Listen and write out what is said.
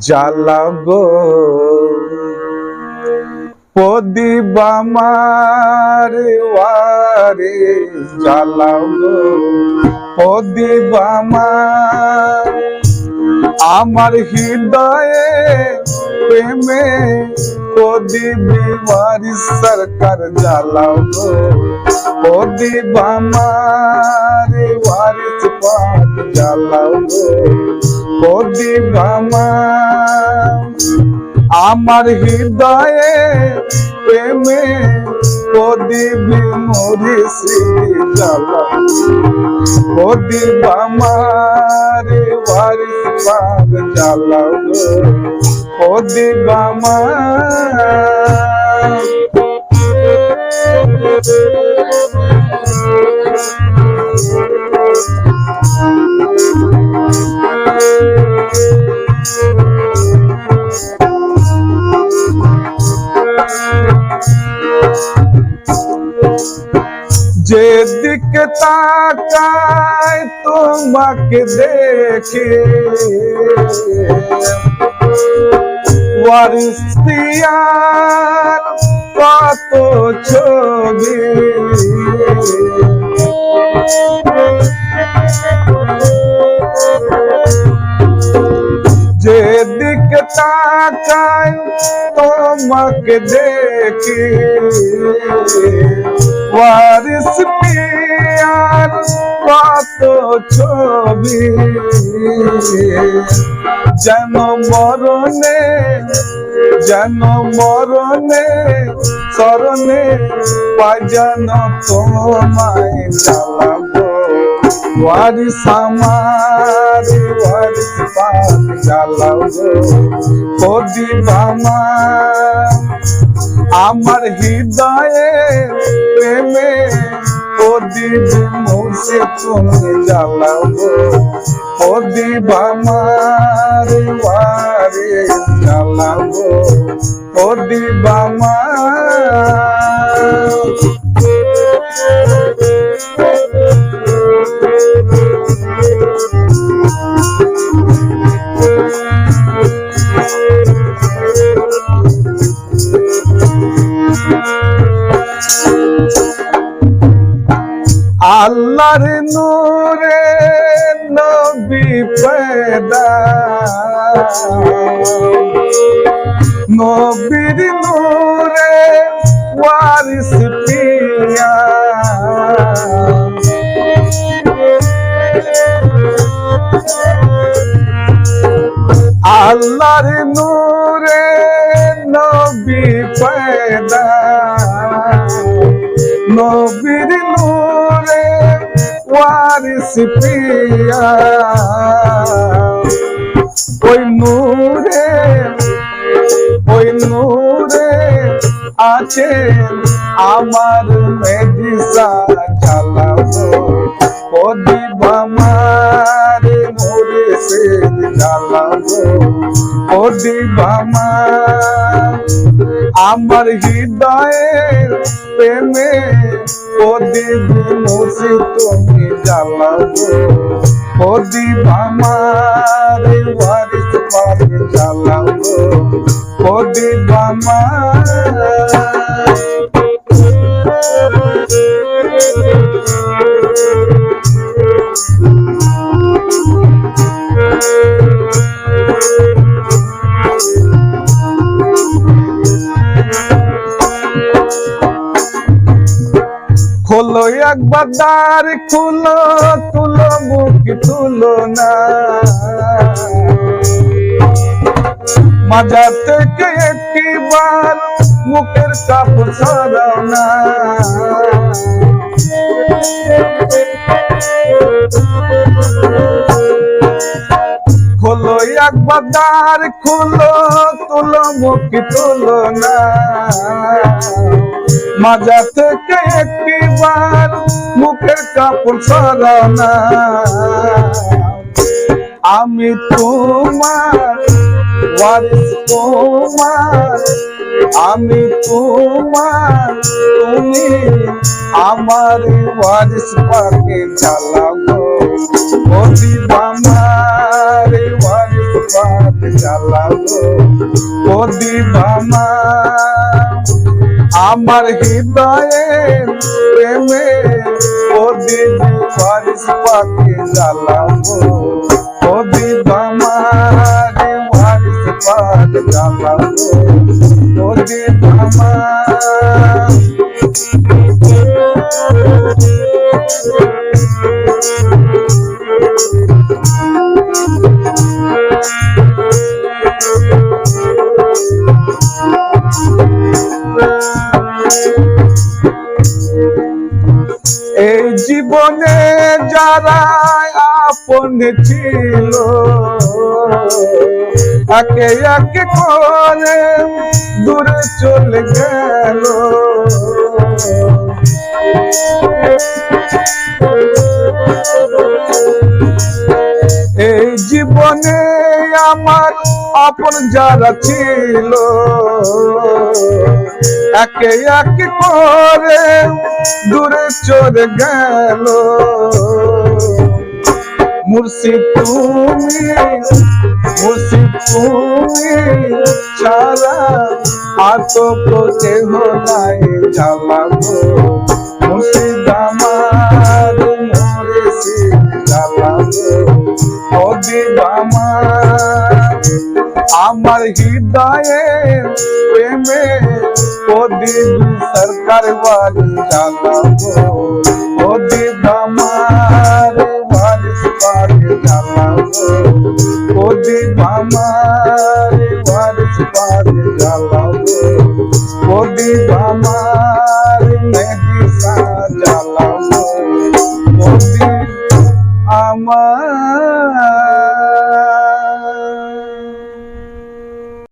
জ্বালাগো প্রদীপ আমার ওয়ারে, জ্বালাগো প্রদীপ আমার হৃদয়ে প্রেমে প্রদীপ ওয়ারি সরকার, জ্বালাগো প্রদীপ আমার ওয়ারিস পাক, জ্বালাগো প্রদীপ আমার হৃদয়ে প্রেমে প্রদীপ মরিষি, জ্বালাগো প্রদীপ আমার ওয়ারিস পাক, জ্বালাগো প্রদীপ যেদিকে তাকাই তোমাকে দেখে, ওয়ারিস পিয়ার কত ছবি, যেদিকে তাকাই তোমাকে দেখি, ওয়ারিস পিয়ার কত ছবি, যেন মরণে শরণে পাই, যেন তোমায়, জ্বালাগো ওয়ারিস আমার ওয়ারিস পাক, জ্বালাগো প্রদীপ আমার হৃদয়ে প্রেমে প্রদীপ মুছে তুমি, জ্বালাগো প্রদীপ আমার ওয়ারিস, জ্বালাগো প্রদীপ আল্লাহর নূরে নবী পয়দা, নবীর নূরে ওয়ারিস পিয়া, আল্লাহর নূরে নবী পয়দা, নবীর নূরে ওয়ারিস পিয়া, ওই নূরে আছে আমার মেদিসা, জ্বালাগো প্রদীপ আমার মুর্শিদ, জ্বালাগো প্রদীপ আমার হৃদয়ে প্রেমে প্রদীপ মুছে তুমি, জ্বালাগো প্রদীপ আমার ওয়ারিস পাক, জ্বালাগো প্রদীপ খোলো একবার দ্বার খুলো, তুলো মুখ তুলো না, মাঝা থেকে একবার মুখের কাপড় সরাও না, খোলো একবার দ্বার খুলো, তুলো মুখ তুলো না, মাঝা থেকে একবার মুখের কাপড় সরাও না, আমি তোমার ওয়ারিস তোমার, আমি তোমার, তুমি আমার ওয়ারিস পাকে জ্বালাবো প্রদীপ আমার ওয়ারিস পাকে জ্বালাবো প্রদীপ আমার হৃদয়ের প্রেমে প্রদীপ ওয়ারিস পাকে জ্বালাবো প্রদীপ আমার ওয়ারিস পাকে জ্বালাবো প্রদীপ আমার এই জীবনে যারা আপন ছিল একে একে করে দূরে চলে গেল এই জীবনে আমার আপন যারা ছিল একে একে করে দূরে চলে গেল মুর্শিদ তুমি ছাড়া আর তো কেহ নাই জ্বালাবো মুর্শিদ আমার মুর্শিদ জ্বালাবো প্রদীপ আমার হৃদয়ের প্রেমে প্রদীপ সরকার বাড়ি জ্বালাবো প্রদীপ আমার ওয়ারিস পাকে জ্বালাবো প্রদীপ আমার ওয়ারিস পাকে জ্বালাবো প্রদীপ আমার মেদিসা জ্বালাবো প্রদীপ আমার